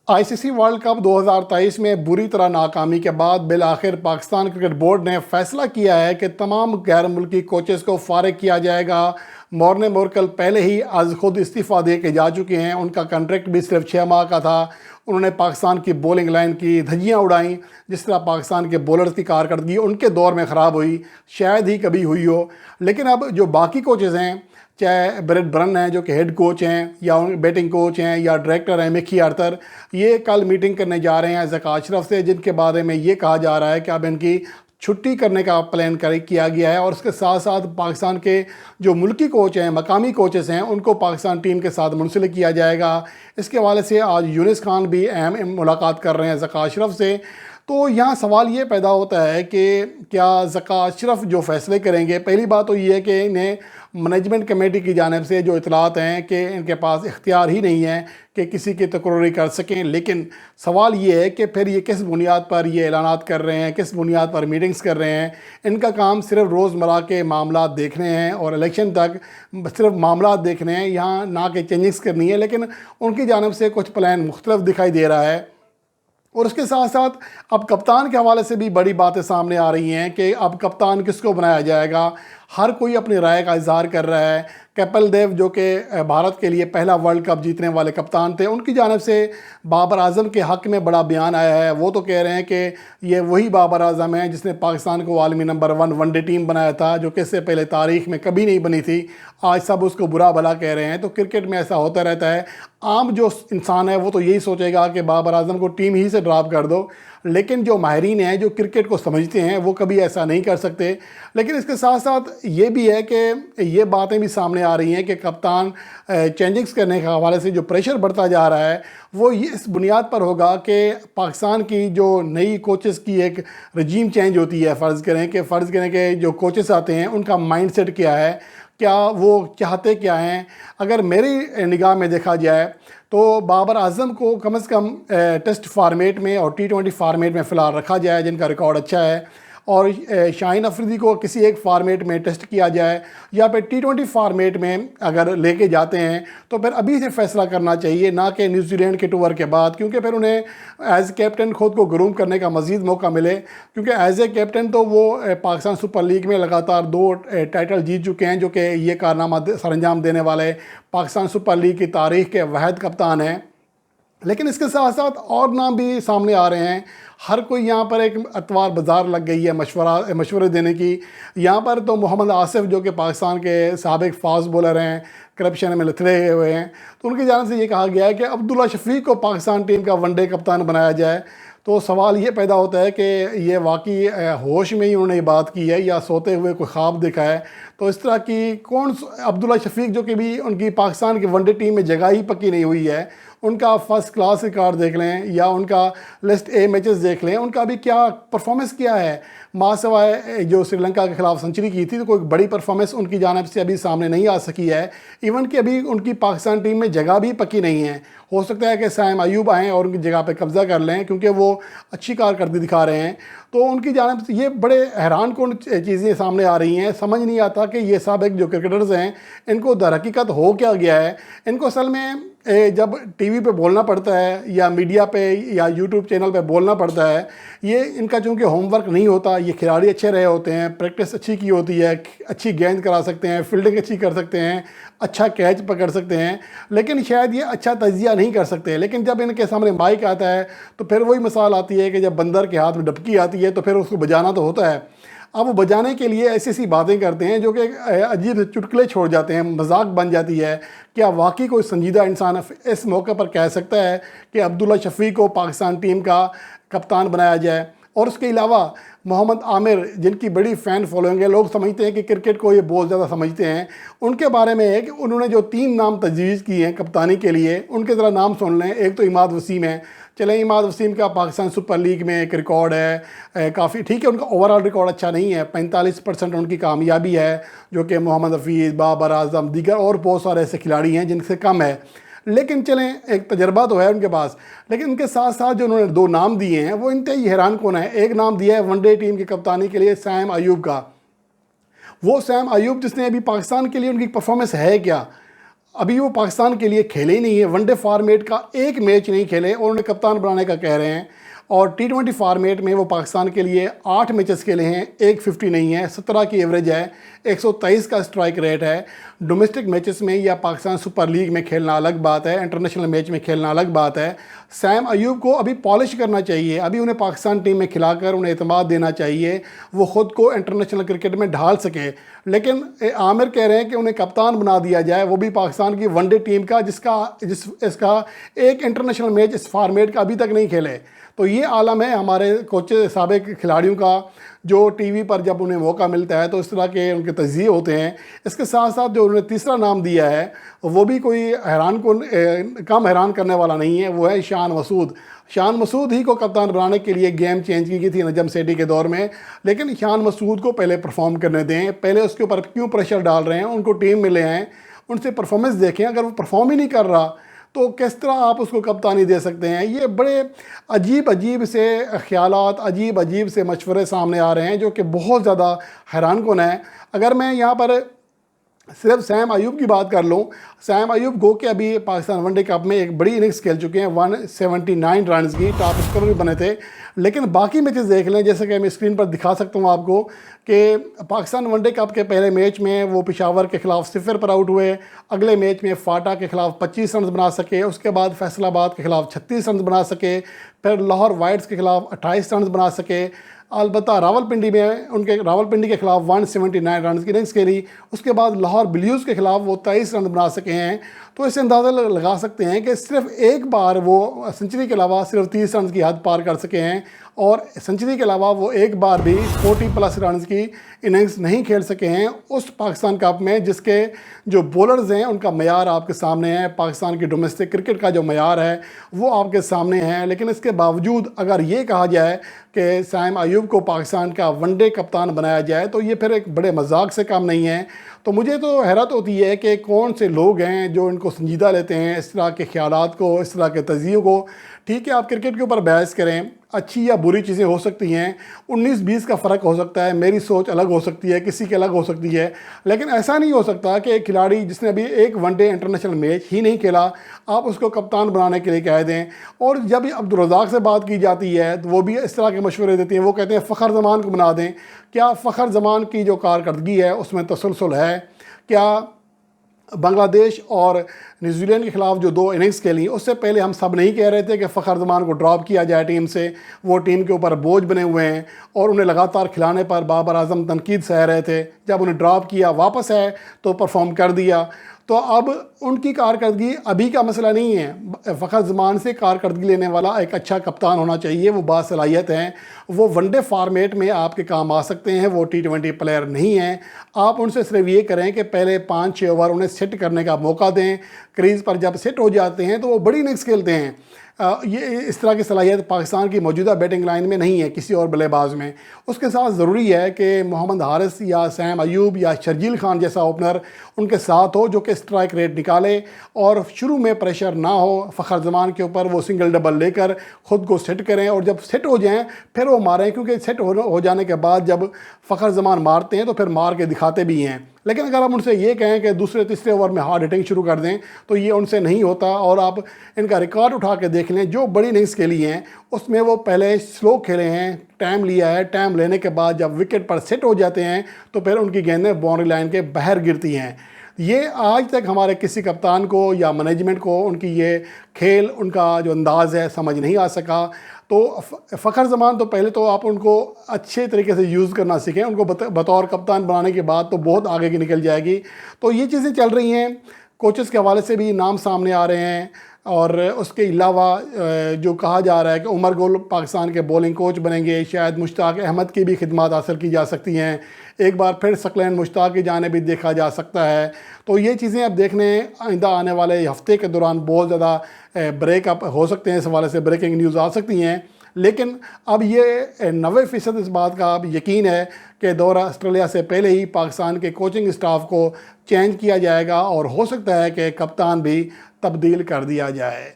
ICC world cup 2023 में बुरी तरह नाकामी के बाद बिलाखिर पाकिस्तान क्रिकेट बोर्ड ने फैसला किया है कि तमाम गैर मुल्की कोचेस को फारिग किया जाएगा। मॉर्ने मोरकल पहले ही आज खुद इस्तीफ़ा दे के जा चुके हैं। उनका कॉन्ट्रैक्ट भी सिर्फ 6 माह का था। उन्होंने पाकिस्तान की बॉलिंग लाइन की धज्जियाँ उड़ाईं। जिस तरह पाकिस्तान के बॉलर्स की कारकर्दगी उनके दौर में ख़राब हुई, शायद ही कभी हुई हो। लेकिन अब जो बाकी कोचेज़ हैं, चाहे ब्रेट ब्रन हैं जो कि हेड कोच हैं, या बैटिंग कोच हैं, या डायरेक्टर हैं मिकी आर्थर, ये कल मीटिंग करने जा रहे हैं ज़का अशरफ से, जिनके बारे में ये कहा जा रहा है कि अब इनकी छुट्टी करने का प्लान किया गया है। और उसके साथ साथ पाकिस्तान के जो मुल्की कोच हैं, मकामी कोचेस हैं, उनको पाकिस्तान टीम के साथ मुंसलिक किया जाएगा। इसके हवाले से आज यूनिस खान भी अहम मुलाकात कर रहे हैं ज़का अशरफ से। तो यहाँ सवाल ये पैदा होता है कि क्या ज़का अशरफ जो फ़ैसले करेंगे, पहली बात तो ये है कि इन्हें मैनेजमेंट कमेटी की जानिब से जो इतलात हैं कि इनके पास इख्तियार ही नहीं है कि किसी की तकर्री कर सकें। लेकिन सवाल ये है कि फिर ये किस बुनियाद पर ये ऐलानात कर रहे हैं, किस बुनियाद पर मीटिंग्स कर रहे हैं। इनका काम सिर्फ रोज़मर्रा के मामला देखने हैं और इलेक्शन तक सिर्फ मामला देखने हैं, यहाँ ना कि चेंजेस करनी है। लेकिन उनकी जानिब से कुछ प्लान मुख्तलिफ दिखाई दे रहा है। और उसके साथ साथ अब कप्तान के हवाले से भी बड़ी बातें सामने आ रही हैं कि अब कप्तान किसको बनाया जाएगा। हर कोई अपनी राय का इजहार कर रहा है। कपिल देव जो कि भारत के लिए पहला वर्ल्ड कप जीतने वाले कप्तान थे, उनकी जानिब से बाबर आजम के हक़ में बड़ा बयान आया है। वो तो कह रहे हैं कि ये वही बाबर आजम है जिसने पाकिस्तान को आलमी नंबर 1 वनडे टीम बनाया था, जो कि इससे पहले तारीख़ में कभी नहीं बनी थी। आज सब उसको बुरा भला कह रहे हैं। तो क्रिकेट में ऐसा होता रहता है। आम जो इंसान है वो तो यही सोचेगा कि बाबर आजम को टीम ही से ड्रॉप कर दो। लेकिन जो माहिरीन हैं, जो क्रिकेट को समझते हैं, वो कभी ऐसा नहीं कर सकते। लेकिन इसके साथ साथ ये भी है कि ये बातें भी सामने आ रही हैं कि कप्तान चेंजिंग्स करने के हवाले से जो प्रेशर बढ़ता जा रहा है, वो ये इस बुनियाद पर होगा कि पाकिस्तान की जो नई कोचेस की एक रजीम चेंज होती है। फ़र्ज़ करें कि जो कोचेस आते हैं उनका माइंडसेट क्या है, क्या वो चाहते क्या हैं। अगर मेरी निगाह में देखा जाए तो बाबर आजम को कम से कम टेस्ट फार्मेट में और T20 फार्मेट में फ़िलहाल रखा जाए, जिनका रिकॉर्ड अच्छा है। और शाहीन अफरीदी को किसी एक फार्मेट में टेस्ट किया जाए, या फिर T20 फार्मेट में अगर लेके जाते हैं तो फिर अभी से फ़ैसला करना चाहिए, ना कि न्यूजीलैंड के टूर के बाद, क्योंकि फिर उन्हें एज़ कैप्टन ख़ुद को ग्रूम करने का मज़ीद मौका मिले। क्योंकि एज़ ए कैप्टन तो वो पाकिस्तान सुपर लीग में लगातार 2 टाइटल जीत चुके हैं, जो कि ये कारनामा सरअंजाम देने वाले पाकिस्तान सुपर लीग की तारीख़ के वाहिद कप्तान हैं। लेकिन इसके साथ साथ और नाम भी सामने आ रहे हैं। हर कोई यहाँ पर एक अतवार बाज़ार लग गई है मशवरे देने की। यहाँ पर तो मोहम्मद आसिफ जो कि पाकिस्तान के साबिक फास्ट बॉलर हैं, करप्शन में लथड़े हुए हैं, तो उनकी जानिब से ये कहा गया है कि अब्दुल्ला शफीक को पाकिस्तान टीम का वनडे कप्तान बनाया जाए। तो सवाल ये पैदा होता है कि ये वाकई होश में ही उन्होंने ये बात की है या सोते हुए कोई ख्वाब देखा है। तो इस तरह की अब्दुल्ला शफीक जो कि भी उनकी पाकिस्तान की वनडे टीम में जगह ही पक्की नहीं हुई है, उनका फर्स्ट क्लास रिकॉर्ड देख लें या उनका लिस्ट ए मैचेस देख लें, उनका भी क्या परफॉर्मेंस किया है। माँ सवाए जो श्रीलंका के ख़िलाफ़ सेंचुरी की थी, तो कोई बड़ी परफॉर्मेंस उनकी जानिब से अभी सामने नहीं आ सकी है। इवन कि अभी उनकी पाकिस्तान टीम में जगह भी पक्की नहीं है। हो सकता है कि साइम अयूब आएँ और उनकी जगह पे कब्ज़ा कर लें, क्योंकि वो अच्छी कारकर्दगी दिखा रहे हैं। तो उनकी जानिब से ये बड़े हैरान कौन चीज़ें सामने आ रही हैं। समझ नहीं आता कि ये साबिक जो क्रिकेटर्स हैं, इनको दर हकीकत हो क्या गया है। इनको असल में जब टीवी पे बोलना पड़ता है या मीडिया पे या यूट्यूब चैनल पे बोलना पड़ता है, ये इनका चूँकि होमवर्क नहीं होता। ये खिलाड़ी अच्छे रहे होते हैं, प्रैक्टिस अच्छी की होती है, अच्छी गेंद करा सकते हैं, फील्डिंग अच्छी कर सकते हैं, अच्छा कैच पकड़ सकते हैं, लेकिन शायद ये अच्छा तजिया नहीं कर सकते। लेकिन जब इनके सामने माइक आता है तो फिर वही मिसाल आती है कि जब बंदर के हाथ में डबकी आती है तो फिर उसको बजाना तो होता है। अब वो बजाने के लिए ऐसी ऐसी बातें करते हैं जो कि अजीब चुटकुले छोड़ जाते हैं, मजाक बन जाती है। क्या वाकई कोई संजीदा इंसान इस मौके पर कह सकता है कि अब्दुल्ला शफीक को पाकिस्तान टीम का कप्तान बनाया जाए? और उसके अलावा मोहम्मद आमिर, जिनकी बड़ी फ़ैन फॉलोइंग है, लोग समझते हैं कि क्रिकेट को ये बहुत ज़्यादा समझते हैं, उनके बारे में है कि उन्होंने जो 3 नाम तजवीज़ किए हैं कप्तानी के लिए, उनके ज़रा नाम सुन लें। एक तो इमाद वसीम है। चलें, इमाद वसीम का पाकिस्तान सुपर लीग में एक रिकॉर्ड है, काफ़ी ठीक है। उनका ओवरऑल रिकॉर्ड अच्छा नहीं है, 45% उनकी कामयाबी है, जो कि मोहम्मद हफीज़, बाबर आजम, दीगर और बहुत सारे ऐसे खिलाड़ी हैं जिनसे कम है। लेकिन चलें, एक तजर्बा तो है उनके पास। लेकिन उनके साथ साथ जो उन्होंने 2 नाम दिए हैं वो इंतहाई हैरान कौन है। एक नाम दिया है वनडे टीम की कप्तानी के लिए साइम अयूब का। वो साइम अयूब जिसने अभी पाकिस्तान के लिए उनकी परफॉर्मेंस है क्या? ابھی وہ پاکستان کے لیے کھیلے ہی نہیں ہے، ون ڈے فارمیٹ کا ایک میچ نہیں کھیلے اور انہیں کپتان بنانے کا کہہ رہے ہیں، اور T20 فارمیٹ میں وہ پاکستان کے لیے 8 میچز کھیلے ہیں، 150 نہیں ہے، 17 کی ایوریج ہے، 123 کا اسٹرائک ریٹ ہے۔ ڈومیسٹک میچز میں یا پاکستان سپر لیگ میں کھیلنا الگ بات ہے، انٹرنیشنل میچ میں کھیلنا الگ بات ہے۔ سیم ایوب کو ابھی پالش کرنا چاہیے، ابھی انہیں پاکستان ٹیم میں کھلا کر انہیں اعتماد دینا چاہیے، وہ خود کو انٹرنیشنل کرکٹ میں ڈھال سکے۔ لیکن عامر کہہ رہے ہیں کہ انہیں کپتان بنا دیا جائے، وہ بھی پاکستان کی ون ڈے ٹیم کا، اس کا ایک انٹرنیشنل میچ اس فارمیٹ کا ابھی تک نہیں کھیلے۔ تو یہ عالم ہے ہمارے کوچز سابق کھلاڑیوں کا، جو ٹی وی پر جب انہیں موقع ملتا ہے تو اس طرح کے ان کے تجزیے ہوتے ہیں۔ اس کے ساتھ ساتھ جو انہوں نے تیسرا نام دیا ہے وہ بھی کوئی کم حیران کرنے والا نہیں ہے، وہ ہے شان مسعود۔ شان مسعود ہی کو کپتان بنانے کے لیے گیم چینج کی گئی تھی نجم سیٹھی کے دور میں، لیکن شان مسعود کو پہلے پرفارم کرنے دیں، پہلے اس کے اوپر کیوں پریشر ڈال رہے ہیں؟ ان کو ٹیم ملے ہیں، ان سے پرفارمنس دیکھیں، اگر وہ پرفارم ہی نہیں کر رہا تو کس طرح آپ اس کو کپتانی دے سکتے ہیں؟ یہ بڑے عجیب سے خیالات، عجیب سے مشورے سامنے آ رہے ہیں جو کہ بہت زیادہ حیران کن ہیں۔ اگر میں یہاں پر صرف سیم ایوب کی بات کر لوں، سیم ایوب گو کہ ابھی پاکستان ون ڈے کپ میں ایک بڑی اننگز کھیل چکے ہیں، 179 رنز کی، ٹاپ اسکورر بھی بنے تھے، لیکن باقی میچز دیکھ لیں، جیسے کہ میں اسکرین پر دکھا سکتا ہوں آپ کو کہ پاکستان ون ڈے کپ کے پہلے میچ میں وہ پشاور کے خلاف 0 پر آؤٹ ہوئے، اگلے میچ میں فاٹا کے خلاف 25 رنز بنا سکے، اس کے بعد فیصل آباد کے خلاف 36 رنز بنا سکے، پھر لاہور وائٹس کے خلاف 28 رنز بنا سکے، البتہ راولپنڈی میں راولپنڈی کے خلاف 179 رنز کی اننگز کھیلی، اس کے بعد لاہور بلیوز کے خلاف وہ 23 رنز بنا سکے ہیں۔ تو اس سے اندازہ لگا سکتے ہیں کہ صرف ایک بار وہ سنچری کے علاوہ صرف 30 رنز کی حد پار کر سکے ہیں، اور سنچری کے علاوہ وہ ایک بار بھی 40+ رنز کی اننگز نہیں کھیل سکے ہیں اس پاکستان کپ میں، جس کے جو بولرز ہیں ان کا معیار آپ کے سامنے ہے، پاکستان کی ڈومیسٹک کرکٹ کا جو معیار ہے وہ آپ کے سامنے ہے۔ لیکن اس کے باوجود اگر یہ کہا جائے کہ سیم ایوب کو پاکستان کا ون ڈے کپتان بنایا جائے تو یہ پھر ایک بڑے مذاق سے کم نہیں ہے۔ تو مجھے تو حیرت ہوتی ہے کہ کون سے لوگ ہیں جو ان کو سنجیدہ لیتے ہیں، اس طرح کے خیالات کو، اس طرح کے تجزیوں کو۔ ٹھیک ہے، آپ کرکٹ کے اوپر بحث کریں، اچھی یا بری چیزیں ہو سکتی ہیں، 19-20 کا فرق ہو سکتا ہے، میری سوچ الگ ہو سکتی ہے، کسی کی الگ ہو سکتی ہے، لیکن ایسا نہیں ہو سکتا کہ ایک کھلاڑی جس نے ابھی ایک ون ڈے انٹرنیشنل میچ ہی نہیں کھیلا آپ اس کو کپتان بنانے کے لیے کہہ دیں۔ اور جب عبدالرزاق سے بات کی جاتی ہے تو وہ بھی اس طرح کے مشورے دیتے ہیں، وہ کہتے ہیں فخر زمان کو بنا دیں۔ کیا فخر زمان کی جو کارکردگی ہے اس میں تسلسل ہے؟ کیا بنگلہ دیش اور نیوزی لینڈ کے خلاف جو 2 اننگز کھیلی اس سے پہلے ہم سب نہیں کہہ رہے تھے کہ فخر زمان کو ڈراپ کیا جائے ٹیم سے؟ وہ ٹیم کے اوپر بوجھ بنے ہوئے ہیں اور انہیں لگاتار کھلانے پر بابر اعظم تنقید سہ رہے تھے، جب انہیں ڈراپ کیا واپس ہے تو پرفارم کر دیا۔ تو اب ان کی کارکردگی ابھی کا مسئلہ نہیں ہے، فخر زمان سے کارکردگی لینے والا ایک اچھا کپتان ہونا چاہیے، وہ باصلاحیت ہیں، وہ ون ڈے فارمیٹ میں آپ کے کام آ سکتے ہیں، وہ T20 پلیئر نہیں ہیں۔ آپ ان سے صرف یہ کریں کہ پہلے 5-6 اوور انہیں سیٹ کرنے کا موقع دیں، کریز پر جب سیٹ ہو جاتے ہیں تو وہ بڑی اننگز کھیلتے ہیں۔ یہ اس طرح کی صلاحیت پاکستان کی موجودہ بیٹنگ لائن میں نہیں ہے کسی اور بلے باز میں۔ اس کے ساتھ ضروری ہے کہ محمد حارث یا سیم ایوب یا شرجیل خان جیسا اوپنر ان کے ساتھ ہو جو کہ اسٹرائک ریٹ نکالے اور شروع میں پریشر نہ ہو فخر زمان کے اوپر، وہ سنگل ڈبل لے کر خود کو سیٹ کریں اور جب سیٹ ہو جائیں پھر وہ ماریں، کیونکہ سیٹ ہو جانے کے بعد جب فخر زمان مارتے ہیں تو پھر مار کے دکھاتے بھی ہیں۔ لیکن اگر آپ ان سے یہ کہیں کہ دوسرے تیسرے اوور میں ہارڈ ہٹنگ شروع کر دیں تو یہ ان سے نہیں ہوتا۔ اور آپ ان کا ریکارڈ اٹھا کے دیکھ لیں، جو بڑی اننگز کھیلی ہیں اس میں وہ پہلے سلو کھیلے ہیں، ٹائم لیا ہے، ٹائم لینے کے بعد جب وکٹ پر سیٹ ہو جاتے ہیں تو پھر ان کی گیندیں باؤنڈری لائن کے باہر گرتی ہیں۔ یہ آج تک ہمارے کسی کپتان کو یا مینجمنٹ کو ان کی یہ کھیل، ان کا جو انداز ہے سمجھ نہیں آ سکا۔ تو فخر زمان تو پہلے تو آپ ان کو اچھے طریقے سے یوز کرنا سیکھیں، ان کو بطور کپتان بنانے کے بعد تو بہت آگے کی نکل جائے گی۔ تو یہ چیزیں چل رہی ہیں، کوچز کے حوالے سے بھی نام سامنے آ رہے ہیں، اور اس کے علاوہ جو کہا جا رہا ہے کہ عمر گل پاکستان کے بولنگ کوچ بنیں گے، شاید مشتاق احمد کی بھی خدمات حاصل کی جا سکتی ہیں، ایک بار پھر سکلین مشتاق کی جانب بھی دیکھا جا سکتا ہے۔ تو یہ چیزیں اب دیکھنے آئندہ آنے والے ہفتے کے دوران بہت زیادہ بریک اپ ہو سکتے ہیں، اس حوالے سے بریکنگ نیوز آ سکتی ہیں۔ لیکن اب یہ 90% اس بات کا اب یقین ہے کہ دورہ آسٹریلیا سے پہلے ہی پاکستان کے کوچنگ اسٹاف کو چینج کیا جائے گا اور ہو سکتا ہے کہ کپتان بھی تبدیل کر دیا جائے۔